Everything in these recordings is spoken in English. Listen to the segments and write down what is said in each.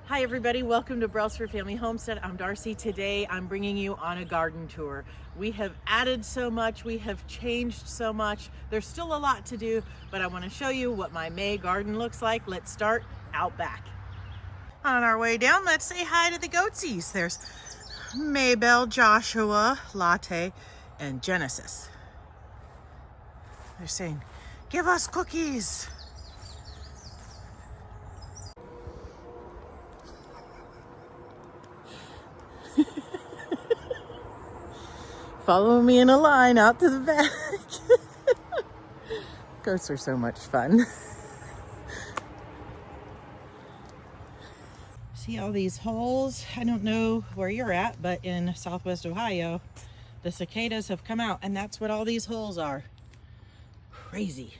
Hi everybody, welcome to Brailsford Family Homestead. I'm Darcy. Today I'm bringing you on a garden tour. We have added so much, we have changed so much. There's still a lot to do, but I want to show you what my May garden looks like. Let's start out back. On our way down, let's say hi to the goatsies. There's Maybell, Joshua, Latte, and Genesis. They're saying, give us cookies. Follow me in a line out to the back. Goats are so much fun. See all these holes? I don't know where you're at, but in Southwest Ohio, the cicadas have come out, and that's what all these holes are. Crazy.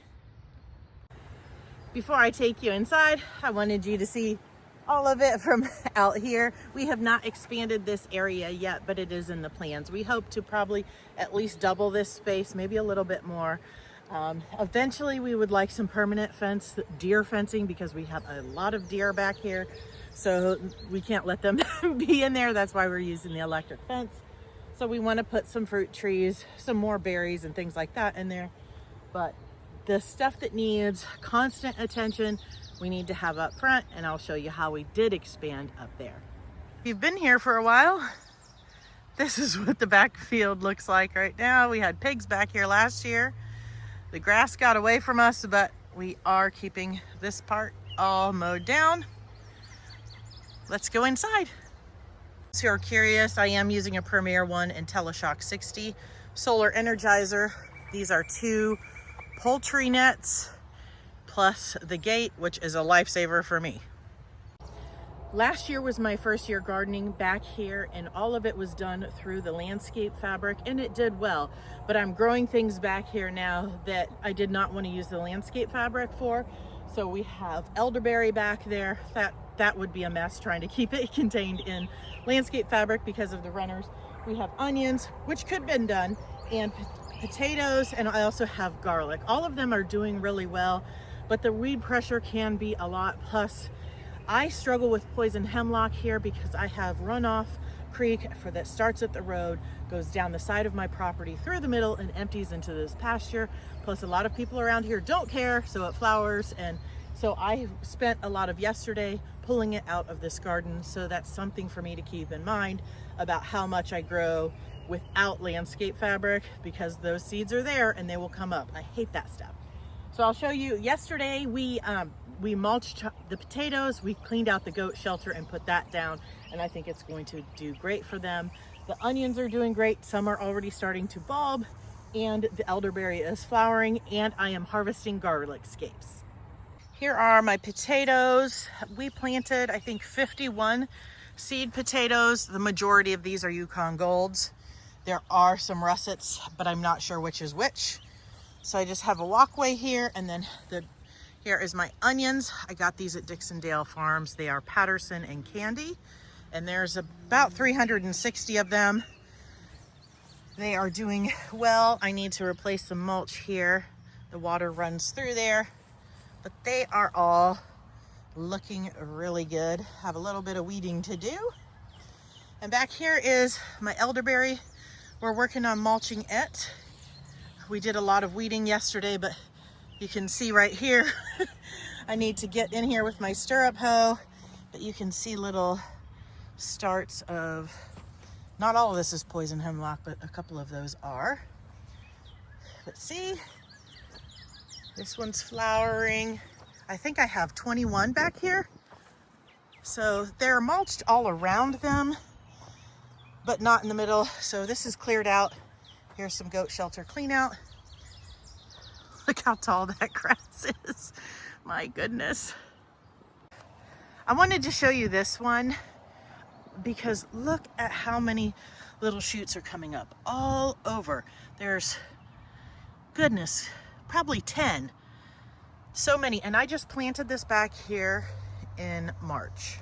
Before I take you inside, I wanted you to see all of it from out here. We have not expanded this area yet, but it is in the plans. We hope to probably at least double this space, maybe a little bit more. Eventually we would like some permanent deer fencing, because we have a lot of deer back here, so we can't let them be in there. That's why we're using the electric fence. So we want to put some fruit trees, some more berries and things like that in there. But the stuff that needs constant attention, we need to have up front, and I'll show you how we did expand up there. If you've been here for a while, this is what the back field looks like right now. We had pigs back here last year. The grass got away from us, but we are keeping this part all mowed down. Let's go inside. If you're curious, I am using a Premier One IntelliShock 60 solar energizer. These are 2 poultry nets plus the gate, which is a lifesaver for me. Last year was my first year gardening back here, and all of it was done through the landscape fabric, and it did well. But I'm growing things back here now that I did not want to use the landscape fabric for. So we have elderberry back there. That would be a mess trying to keep it contained in landscape fabric because of the runners. We have onions, which could have been done, and potatoes, and I also have garlic. All of them are doing really well, but the weed pressure can be a lot. Plus, I struggle with poison hemlock here because I have runoff creek that starts at the road, goes down the side of my property through the middle, and empties into this pasture. Plus, a lot of people around here don't care, so it flowers. And so I spent a lot of yesterday pulling it out of this garden. So that's something for me to keep in mind about how much I grow without landscape fabric, because those seeds are there and they will come up. I hate that stuff. So I'll show you. Yesterday we mulched the potatoes, we cleaned out the goat shelter and put that down, and I think it's going to do great for them. The onions are doing great. Some are already starting to bulb, and the elderberry is flowering, and I am harvesting garlic scapes. Here are my potatoes. We planted, I think, 51 seed potatoes. The majority of these are Yukon Golds. There are some russets, but I'm not sure which is which. So I just have a walkway here, and then here is my onions. I got these at Dixondale Farms. They are Patterson and Candy, and there's about 360 of them. They are doing well. I need to replace some mulch here. The water runs through there, but they are all looking really good. Have a little bit of weeding to do. And back here is my elderberry. We're working on mulching it. We did a lot of weeding yesterday, but you can see right here, I need to get in here with my stirrup hoe, but you can see little starts of, not all of this is poison hemlock, but a couple of those are. But see, this one's flowering. I think I have 21 back here. So they're mulched all around them, but not in the middle. So this is cleared out. Here's some goat shelter clean out. Look how tall that grass is. My goodness. I wanted to show you this one because look at how many little shoots are coming up all over. There's, goodness, probably 10. So many. And I just planted this back here in March.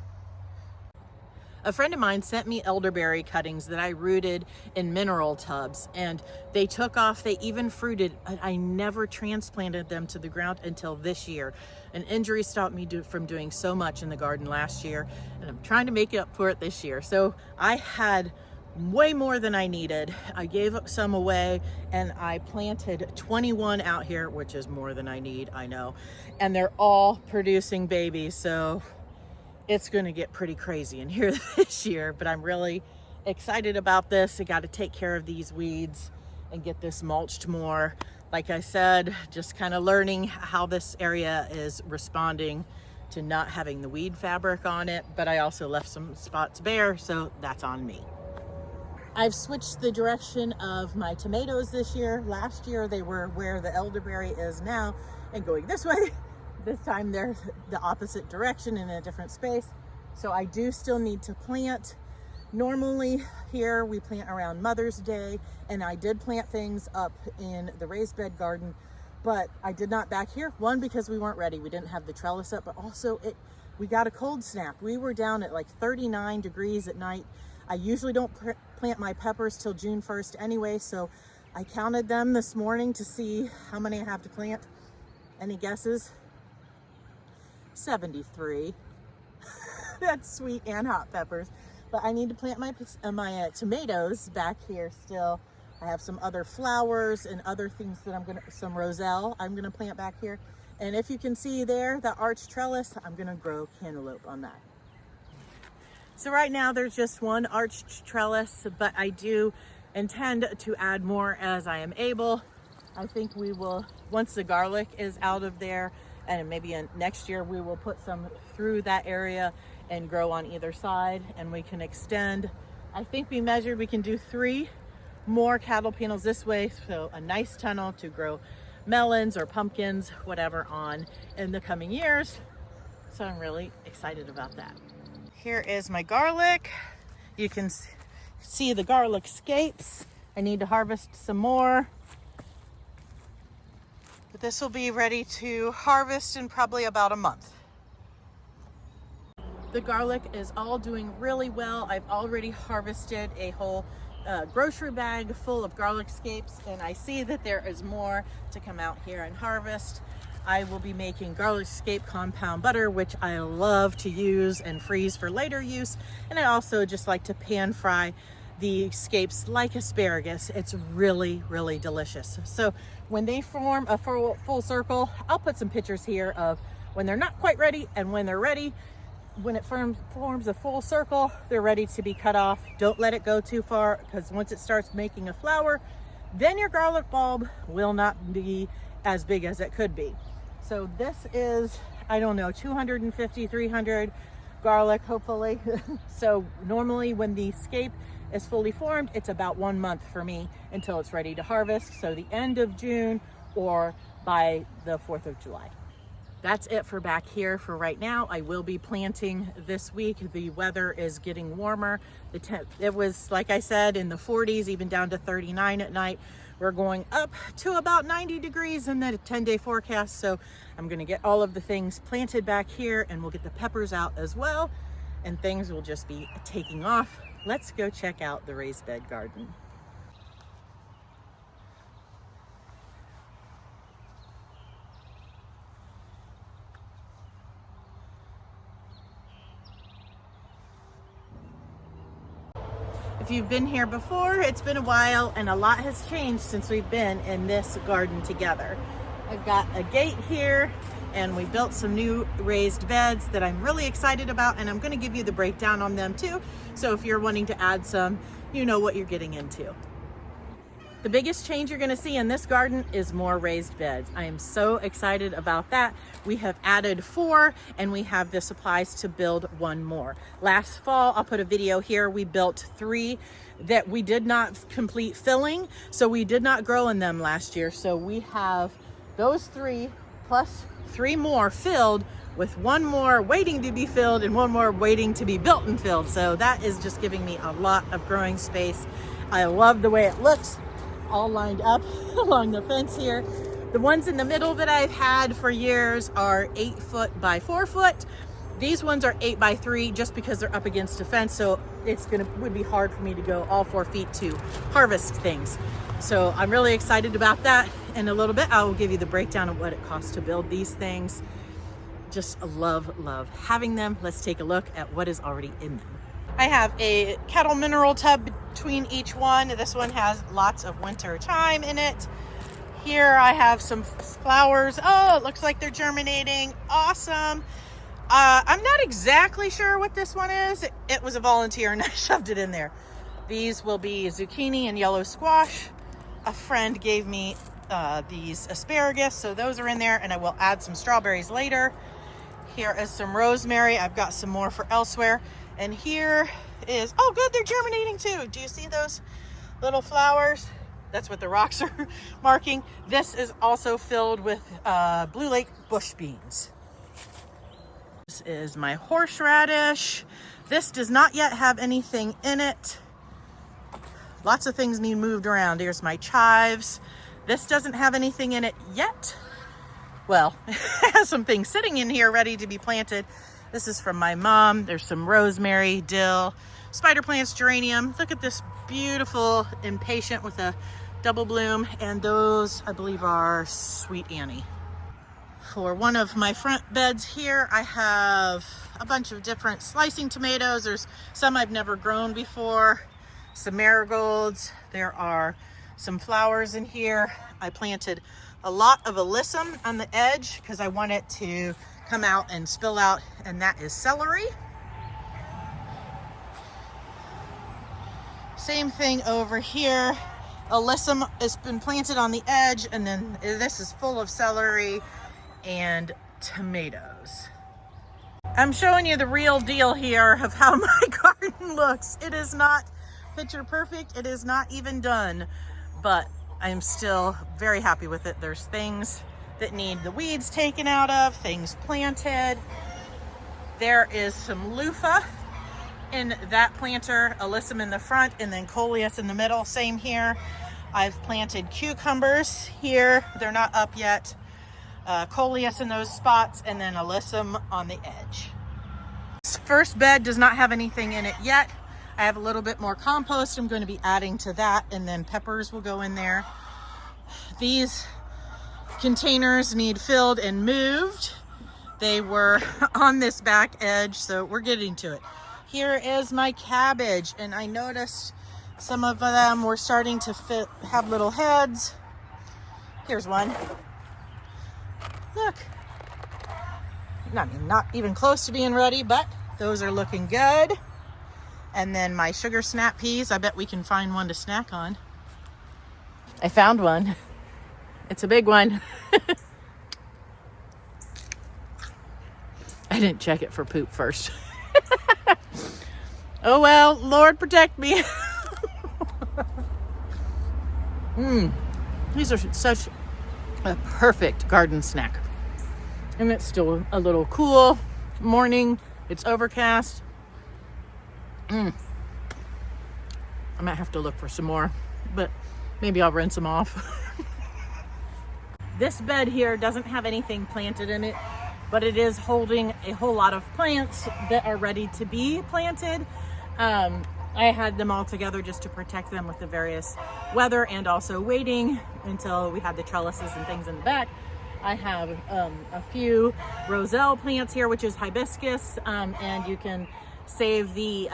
A friend of mine sent me elderberry cuttings that I rooted in mineral tubs, and they took off. They even fruited. I never transplanted them to the ground until this year. An injury stopped me from doing so much in the garden last year, and I'm trying to make up for it this year. So I had way more than I needed. I gave some away, and I planted 21 out here, which is more than I need, I know. And they're all producing babies, so it's gonna get pretty crazy in here this year, but I'm really excited about this. I gotta take care of these weeds and get this mulched more. Like I said, just kind of learning how this area is responding to not having the weed fabric on it, but I also left some spots bare, so that's on me. I've switched the direction of my tomatoes this year. Last year they were where the elderberry is now and going this way. This time they're the opposite direction in a different space. So I do still need to plant. Normally here we plant around Mother's Day, and I did plant things up in the raised bed garden, but I did not back here. One, because we weren't ready. We didn't have the trellis up, but also we got a cold snap. We were down at like 39 degrees at night. I usually don't plant my peppers till June 1st anyway, so I counted them this morning to see how many I have to plant. Any guesses? 73. That's sweet and hot peppers. But I need to plant my tomatoes back here still. I have some other flowers and other things that some roselle I'm gonna plant back here. And if you can see there, the arch trellis, I'm gonna grow cantaloupe on that. So right now there's just one arched trellis, but I do intend to add more as I am able. I think we will, once the garlic is out of there, and maybe next year we will put some through that area and grow on either side, and we can extend. I think we measured we can do 3 more cattle panels this way, so a nice tunnel to grow melons or pumpkins, whatever, on in the coming years. So I'm really excited about that. Here is my garlic. You can see the garlic scapes. I need to harvest some more. But this will be ready to harvest in probably about a month. The garlic is all doing really well. I've already harvested a whole grocery bag full of garlic scapes, and I see that there is more to come out here and harvest. I will be making garlic scape compound butter, which I love to use and freeze for later use. And I also just like to pan fry the scapes like asparagus. It's really, really delicious. So when they form a full circle, I'll put some pictures here of when they're not quite ready and when they're ready. When it forms a full circle, they're ready to be cut off. Don't let it go too far, because once it starts making a flower, then your garlic bulb will not be as big as it could be. So this is, I don't know, 250, 300 garlic, hopefully. So normally when the scape is fully formed, it's about 1 month for me until it's ready to harvest. So the end of June or by the 4th of July. That's it for back here for right now. I will be planting this week. The weather is getting warmer. It was, like I said, in the 40s, even down to 39 at night. We're going up to about 90 degrees in the 10-day forecast. So I'm gonna get all of the things planted back here, and we'll get the peppers out as well, and things will just be taking off. Let's go check out the raised bed garden. If you've been here before, it's been a while, and a lot has changed since we've been in this garden together. I've got a gate here, and we built some new raised beds that I'm really excited about, and I'm going to give you the breakdown on them too. So if you're wanting to add some, you know what you're getting into. The biggest change you're going to see in this garden is more raised beds. I am so excited about that. We have added 4, and we have the supplies to build 1 more. Last fall, I'll put a video here, we built 3 that we did not complete filling, so we did not grow in them last year. So we have those 3 plus 3 more filled, with 1 more waiting to be filled and 1 more waiting to be built and filled. So that is just giving me a lot of growing space. I love the way it looks, all lined up along the fence here. The ones in the middle that I've had for years are 8 foot by 4 foot. These ones are 8x3 just because they're up against a fence, so would be hard for me to go all 4 feet to harvest things. So I'm really excited about that. In a little bit, I will give you the breakdown of what it costs to build these things. Just love having them. Let's take a look at what is already in them. I have a kettle mineral tub between each one. This one has lots of winter thyme in it. Here I have some flowers. Oh, it looks like they're germinating. Awesome. I'm not exactly sure what this one is. It was a volunteer and I shoved it in there. These will be zucchini and yellow squash. A friend gave me these asparagus, so those are in there, and I will add some strawberries later. Here is some rosemary. I've got some more for elsewhere. And here is, oh good, they're germinating too. Do you see those little flowers? That's what the rocks are marking. This is also filled with Blue Lake bush beans. This is my horseradish. This does not yet have anything in it. Lots of things need moved around. Here's my chives. This doesn't have anything in it yet. Well, it has some things sitting in here ready to be planted. This is from my mom. There's some rosemary, dill, spider plants, geranium. Look at this beautiful impatient with a double bloom. And those, I believe, are Sweet Annie. For one of my front beds here, I have a bunch of different slicing tomatoes. There's some I've never grown before. Some marigolds. There are some flowers in here. I planted a lot of alyssum on the edge because I want it to come out and spill out, and that is celery. Same thing over here. Alyssum has been planted on the edge, and then this is full of celery and tomatoes. I'm showing you the real deal here of how my garden looks. It is not picture perfect. It is not even done, but I'm still very happy with it. There's things that need the weeds taken out of, things planted. There is some loofah in that planter, alyssum in the front, and then coleus in the middle. Same here. I've planted cucumbers here. They're not up yet. Coleus in those spots, and then alyssum on the edge. This first bed does not have anything in it yet. I have a little bit more compost I'm going to be adding to that, and then peppers will go in there. These containers need filled and moved. They were on this back edge, so we're getting to it. Here is my cabbage, and I noticed some of them were starting to have little heads. Here's one. Look, not even close to being ready, but those are looking good. And then my sugar snap peas, I bet we can find one to snack on. I found one. It's a big one. I didn't check it for poop first. Oh well, Lord protect me. These are such a perfect garden snack. And it's still a little cool morning. It's overcast. I might have to look for some more, but maybe I'll rinse them off. This bed here doesn't have anything planted in it, but it is holding a whole lot of plants that are ready to be planted. I had them all together just to protect them with the various weather, and also waiting until we had the trellises and things in the back. I have a few roselle plants here, which is hibiscus, and you can save the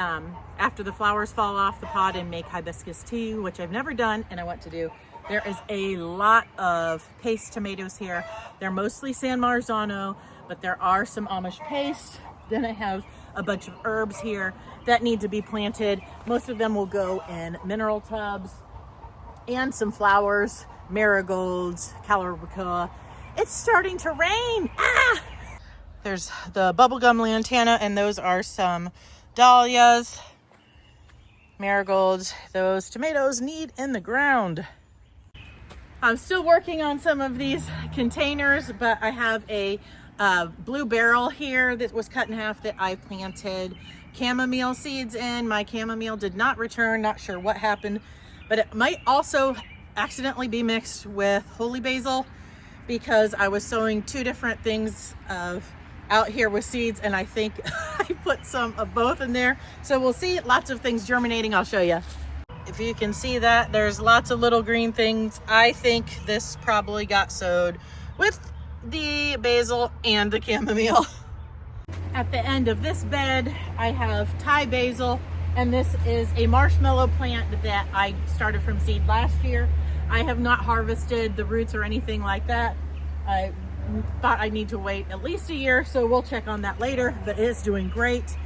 after the flowers fall off the pod and make hibiscus tea, which I've never done and I want to do. There is a lot of paste tomatoes here. They're mostly San Marzano, but there are some Amish paste. Then I have a bunch of herbs here that need to be planted. Most of them will go in mineral tubs, and some flowers, marigolds, calabacoa. It's starting to rain. There's the bubblegum lantana, and those are some dahlias, marigolds. Those tomatoes need in the ground. I'm still working on some of these containers, but I have a blue barrel here that was cut in half that I planted chamomile seeds in. My chamomile did not return, not sure what happened, but it might also accidentally be mixed with holy basil, because I was sowing two different things of out here with seeds, and I think I put some of both in there. So we'll see lots of things germinating. I'll show you. If you can see that, there's lots of little green things. I think this probably got sowed with the basil and the chamomile. At the end of this bed, I have Thai basil, and this is a marshmallow plant that I started from seed last year. I have not harvested the roots or anything like that. I thought I need to wait at least a year, so we'll check on that later, but it is doing great.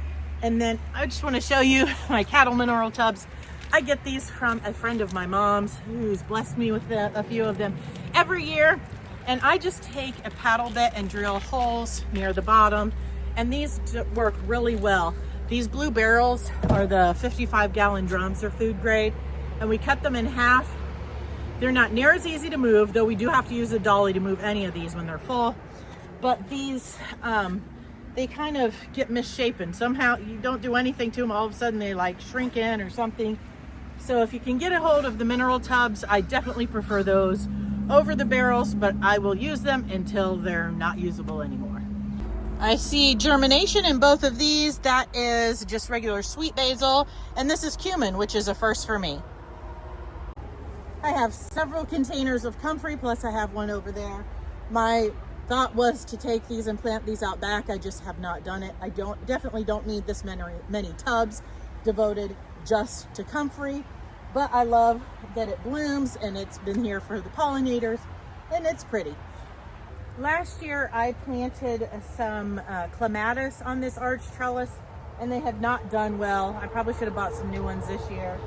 And then I just want to show you my cattle mineral tubs. I get these from a friend of my mom's who's blessed me with a few of them every year. And I just take a paddle bit and drill holes near the bottom, and these work really well. These blue barrels are the 55-gallon drums. They're food grade, and we cut them in half. They're not near as easy to move, though we do have to use a dolly to move any of these when they're full. But these, they kind of get misshapen. Somehow you don't do anything to them, all of a sudden they like shrink in or something. So if you can get a hold of the mineral tubs, I definitely prefer those over the barrels, but I will use them until they're not usable anymore. I see germination in both of these. That is just regular sweet basil, and this is cumin, which is a first for me. I have several containers of comfrey, plus I have one over there. My thought was to take these and plant these out back. I just have not done it. I definitely don't need this many tubs devoted just to comfrey, but I love that it blooms and it's been here for the pollinators, and it's pretty. Last year I planted some clematis on this arch trellis, and they have not done well. I probably should have bought some new ones this year.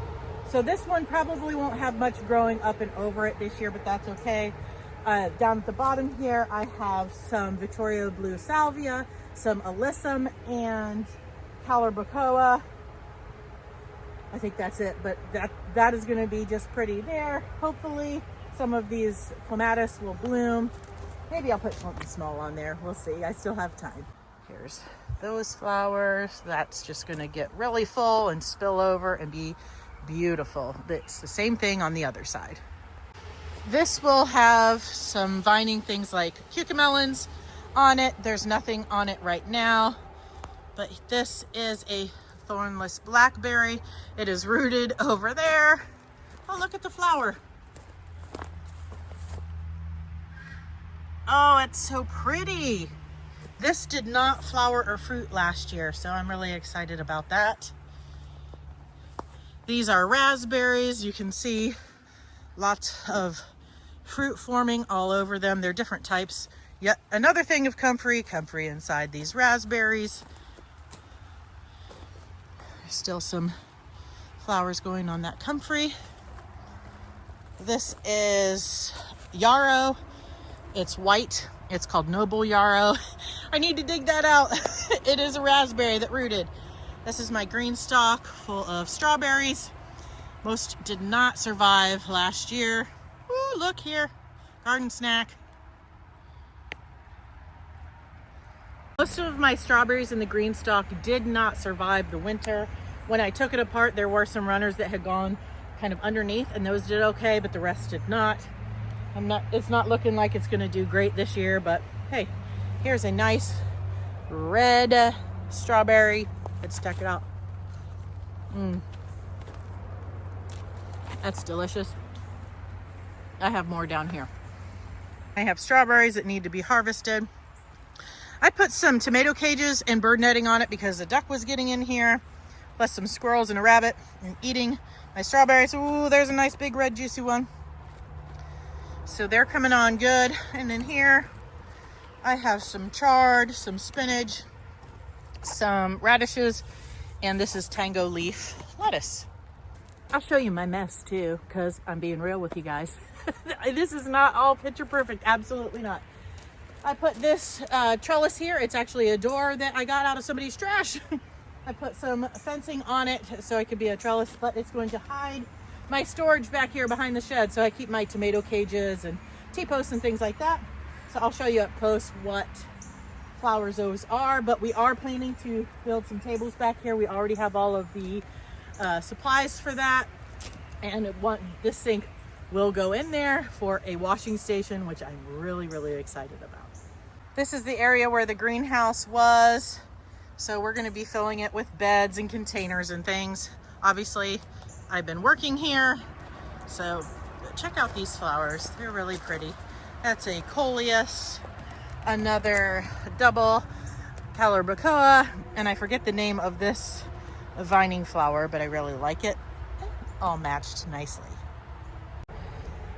So this one probably won't have much growing up and over it this year, but that's okay. Down at the bottom here, I have some Victoria Blue Salvia, some Alyssum, and Calibrachoa. I think that's it, but that is gonna be just pretty there. Hopefully some of these clematis will bloom. Maybe I'll put something small on there. We'll see, I still have time. Here's those flowers. That's just gonna get really full and spill over and be beautiful. It's the same thing on the other side. This will have some vining things like cucamelons on it. There's nothing on it right now, but this is a thornless blackberry. It is rooted over there. Oh, look at the flower. Oh, it's so pretty. This did not flower or fruit last year, so I'm really excited about that. These are raspberries. You can see lots of fruit forming all over them. They're different types. Yet another thing of comfrey inside these raspberries. There's still some flowers going on that comfrey. This is yarrow. It's white. It's called noble yarrow. I need to dig that out. It is a raspberry that rooted. This is my green stalk full of strawberries. Most did not survive last year. Ooh, look here, garden snack. Most of my strawberries in the green stalk did not survive the winter. When I took it apart, there were some runners that had gone kind of underneath, and those did okay, but the rest did not. It's not looking like it's gonna do great this year, but hey, here's a nice red strawberry. Let's check it out. That's delicious. I have more down here. I have strawberries that need to be harvested. I put some tomato cages and bird netting on it because the duck was getting in here, plus some squirrels and a rabbit and eating my strawberries. Ooh, there's a nice big red juicy one. So they're coming on good. And then here I have some chard, some spinach, some radishes, and this is tango leaf lettuce. I'll show you my mess too, because I'm being real with you guys. This is not all picture perfect, absolutely not. I put this trellis here. It's actually a door that I got out of somebody's trash. I put some fencing on it so it could be a trellis, but it's going to hide my storage back here behind the shed. So I keep my tomato cages and T-posts and things like that. So I'll show you up close what flowers those are, but we are planning to build some tables back here. We already have all of the supplies for that, and this sink will go in there for a washing station, which I'm really excited about. This is the area where the greenhouse was. So we're going to be filling it with beds and containers and things. Obviously, I've been working here. So check out these flowers. They're really pretty. That's a coleus, another double calibrachoa, and I forget the name of this vining flower, but I really like it. All matched nicely.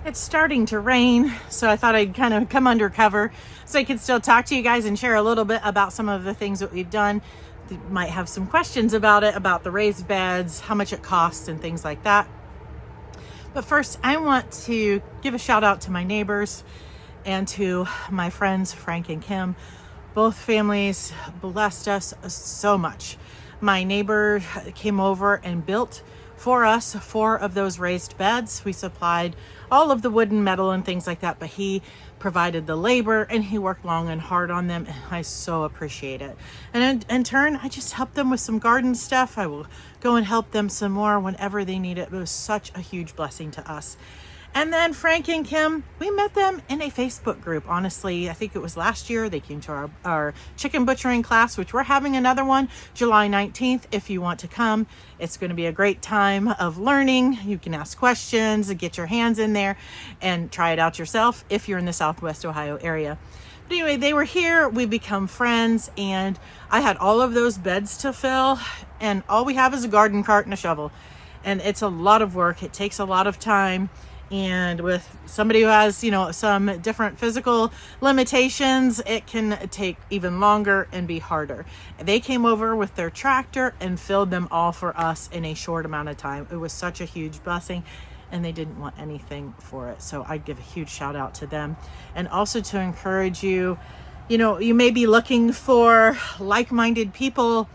It's starting to rain, so I thought I'd kind of come undercover so I could still talk to you guys and share a little bit about some of the things that we've done. You might have some questions about it, about the raised beds, how much it costs and things like that. But first, I want to give a shout out to my neighbors and to my friends, Frank and Kim. Both families blessed us so much. My neighbor came over and built for us 4 of those raised beds. We supplied all of the wood and metal and things like that, but he provided the labor and he worked long and hard on them, and I so appreciate it. And in turn, I just helped them with some garden stuff. I will go and help them some more whenever they need it. It was such a huge blessing to us. And then Frank and Kim, we met them in a Facebook group. Honestly, I think it was last year. They came to our chicken butchering class, which we're having another one July 19th. If you want to come, it's going to be a great time of learning. You can ask questions and get your hands in there and try it out yourself if you're in the Southwest Ohio area. But anyway, they were here, we become friends, and I had all of those beds to fill, and all we have is a garden cart and a shovel. And it's a lot of work. It takes a lot of time. And with somebody who has, some different physical limitations, it can take even longer and be harder. They came over with their tractor and filled them all for us in a short amount of time. It was such a huge blessing, and they didn't want anything for it. So I'd give a huge shout out to them. And also to encourage you, you may be looking for like-minded people.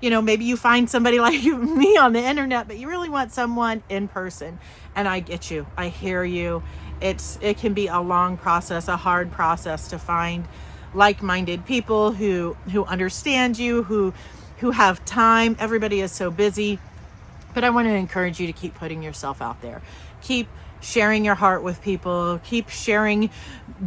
Maybe you find somebody like me on the internet, but you really want someone in person. And I get you. I hear you. It can be a long process, a hard process to find like-minded people who understand you, who have time. Everybody is so busy. But I want to encourage you to keep putting yourself out there. Keep sharing your heart with people, keep sharing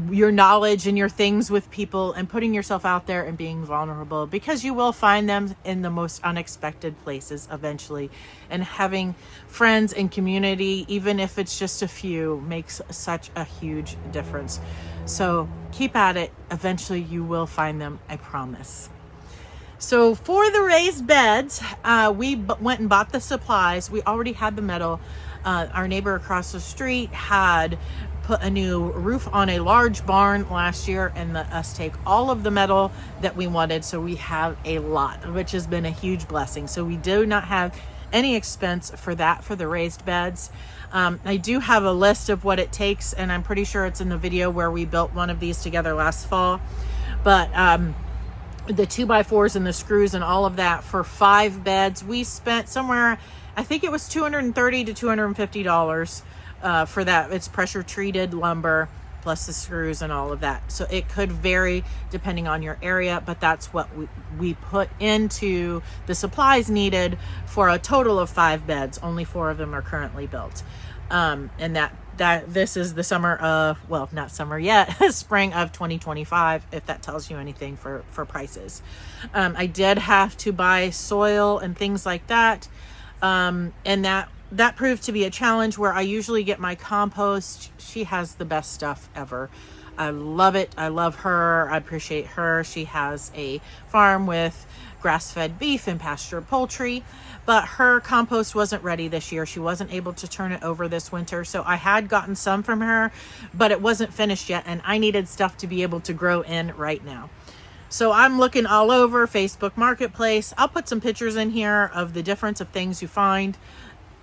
your knowledge and your things with people, and putting yourself out there and being vulnerable, because you will find them in the most unexpected places eventually. And having friends and community, even if it's just a few, makes such a huge difference. So keep at it. Eventually you will find them, I promise. So for the raised beds, we went and bought the supplies. We already had the metal. Our neighbor across the street had put a new roof on a large barn last year and let us take all of the metal that we wanted. So we have a lot, which has been a huge blessing. So we do not have any expense for that, for the raised beds. I do have a list of what it takes, and I'm pretty sure it's in the video where we built one of these together last fall. But the 2x4s and the screws and all of that for 5 beds, we spent somewhere, I think it was $230 to $250 for that. It's pressure treated lumber plus the screws and all of that. So it could vary depending on your area, but that's what we put into the supplies needed for a total of 5 beds. Only 4 of them are currently built. And that this is the summer of, well, not summer yet, spring of 2025, if that tells you anything for prices. I did have to buy soil and things like that. And that proved to be a challenge, where I usually get my compost. She has the best stuff ever. I love it. I love her. I appreciate her. She has a farm with grass-fed beef and pasture poultry, but her compost wasn't ready this year. She wasn't able to turn it over this winter. So I had gotten some from her, but it wasn't finished yet, and I needed stuff to be able to grow in right now. So I'm looking all over Facebook Marketplace. I'll put some pictures in here of the difference of things you find.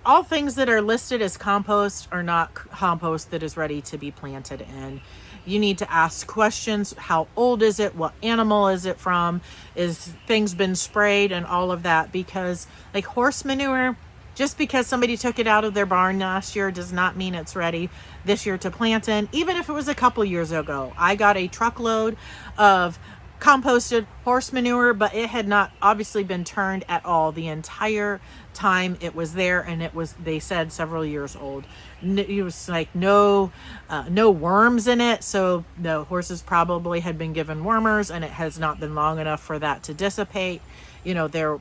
All things that are listed as compost are not compost that is ready to be planted in. You need to ask questions. How old is it? What animal is it from? Is things been sprayed and all of that? Because like horse manure, just because somebody took it out of their barn last year does not mean it's ready this year to plant in. Even if it was a couple years ago, I got a truckload of composted horse manure, but it had not obviously been turned at all the entire time it was there, and it was, they said, several years old. It was like no worms in it, so the horses probably had been given wormers, and it has not been long enough for that to dissipate. You know, there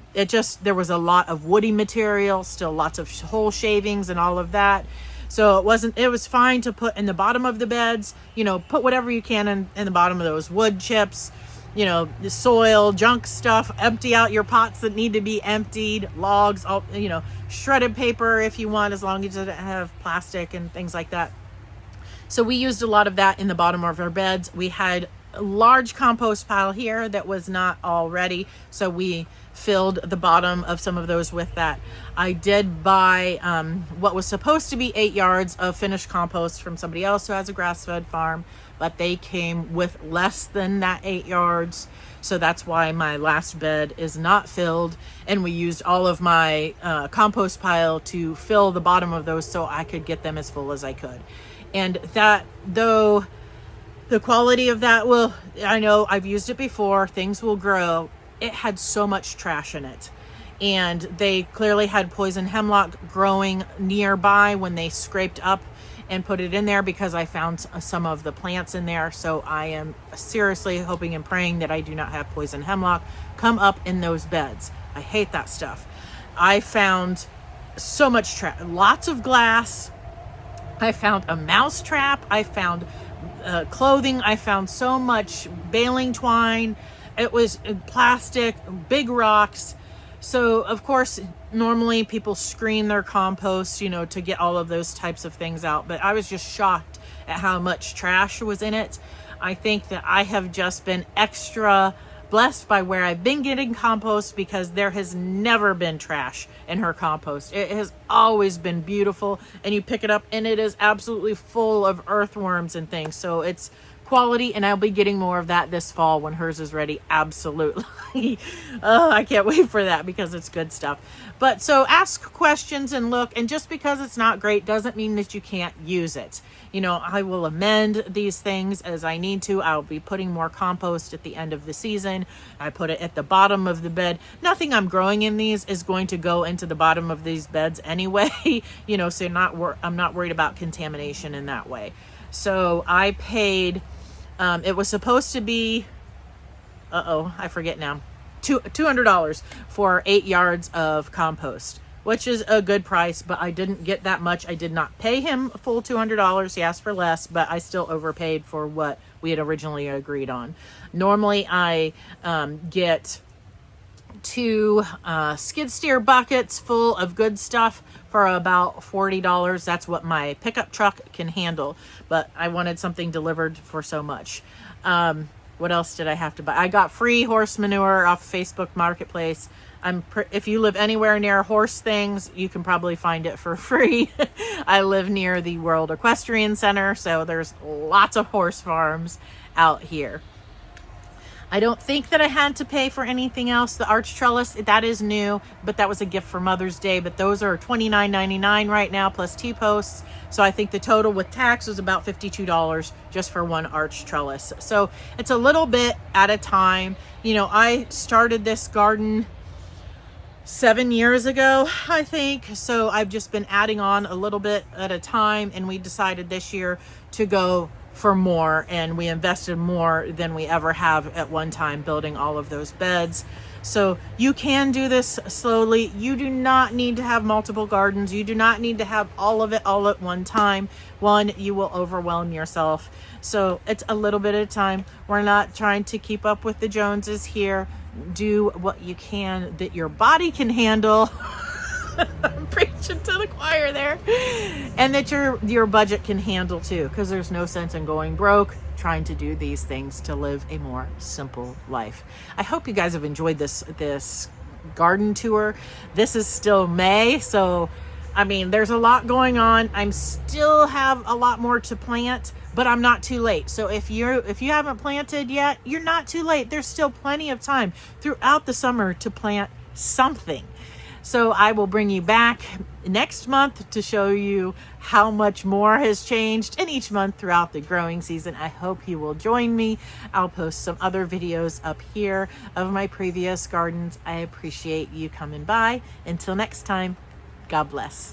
was a lot of woody material, still lots of whole shavings and all of that. So it was fine to put in the bottom of the beds, you know, put whatever you can in the bottom of those wood chips, you know, the soil, junk stuff, empty out your pots that need to be emptied, logs, all, you know, shredded paper if you want, as long as it doesn't have plastic and things like that. So we used a lot of that in the bottom of our beds. We had a large compost pile here that was not all ready, so we filled the bottom of some of those with that. I did buy what was supposed to be 8 yards of finished compost from somebody else who has a grass-fed farm, but they came with less than that 8 yards. So that's why my last bed is not filled, and we used all of my compost pile to fill the bottom of those so I could get them as full as I could. And that, though the quality of that will, I know I've used it before, things will grow, it had so much trash in it. And they clearly had poison hemlock growing nearby when they scraped up and put it in there, because I found some of the plants in there. So I am seriously hoping and praying that I do not have poison hemlock come up in those beds. I hate that stuff. I found so much trash, lots of glass. I found a mouse trap. I found clothing. I found so much baling twine. It was plastic, big rocks. So of course, normally people screen their compost, you know, to get all of those types of things out. But I was just shocked at how much trash was in it. I think that I have just been extra blessed by where I've been getting compost, because there has never been trash in her compost. It has always been beautiful, and you pick it up and it is absolutely full of earthworms and things. So it's quality, and I'll be getting more of that this fall when hers is ready. Absolutely. Oh, I can't wait for that, because it's good stuff. But so ask questions and look, and just because it's not great doesn't mean that you can't use it. You know, I will amend these things as I need to. I'll be putting more compost at the end of the season. I put it at the bottom of the bed. Nothing I'm growing in these is going to go into the bottom of these beds anyway, you know, so I'm not worried about contamination in that way. So I paid, it was supposed to be, I forget now, $200 for 8 yards of compost, which is a good price, but I didn't get that much. I did not pay him a full $200. He asked for less, but I still overpaid for what we had originally agreed on. Normally I get 2 skid steer buckets full of good stuff for about $40. That's what my pickup truck can handle, but I wanted something delivered for so much. What else did I have to buy? I got free horse manure off Facebook Marketplace. If you live anywhere near horse things, you can probably find it for free. I live near the World Equestrian Center, so there's lots of horse farms out here. I don't think that I had to pay for anything else. The arch trellis, that is new, but that was a gift for Mother's Day. But those are $29.99 right now, plus T-posts. So I think the total with tax was about $52 just for one arch trellis. So it's a little bit at a time. You know, I started this garden 7 years ago, I think. So I've just been adding on a little bit at a time, and we decided this year to go for more, and we invested more than we ever have at one time building all of those beds. So you can do this slowly. You do not need to have multiple gardens. You do not need to have all of it all at one time. One, you will overwhelm yourself. So it's a little bit at a time. We're not trying to keep up with the Joneses here. Do what you can that your body can handle. I'm preaching to the choir there. And that your budget can handle too, because there's no sense in going broke trying to do these things to live a more simple life. I hope you guys have enjoyed this garden tour. This is still May, so I mean, there's a lot going on. I'm still have a lot more to plant, but I'm not too late. So if you haven't planted yet, you're not too late. There's still plenty of time throughout the summer to plant something. So I will bring you back next month to show you how much more has changed in each month throughout the growing season. I hope you will join me. I'll post some other videos up here of my previous gardens. I appreciate you coming by. Until next time, God bless.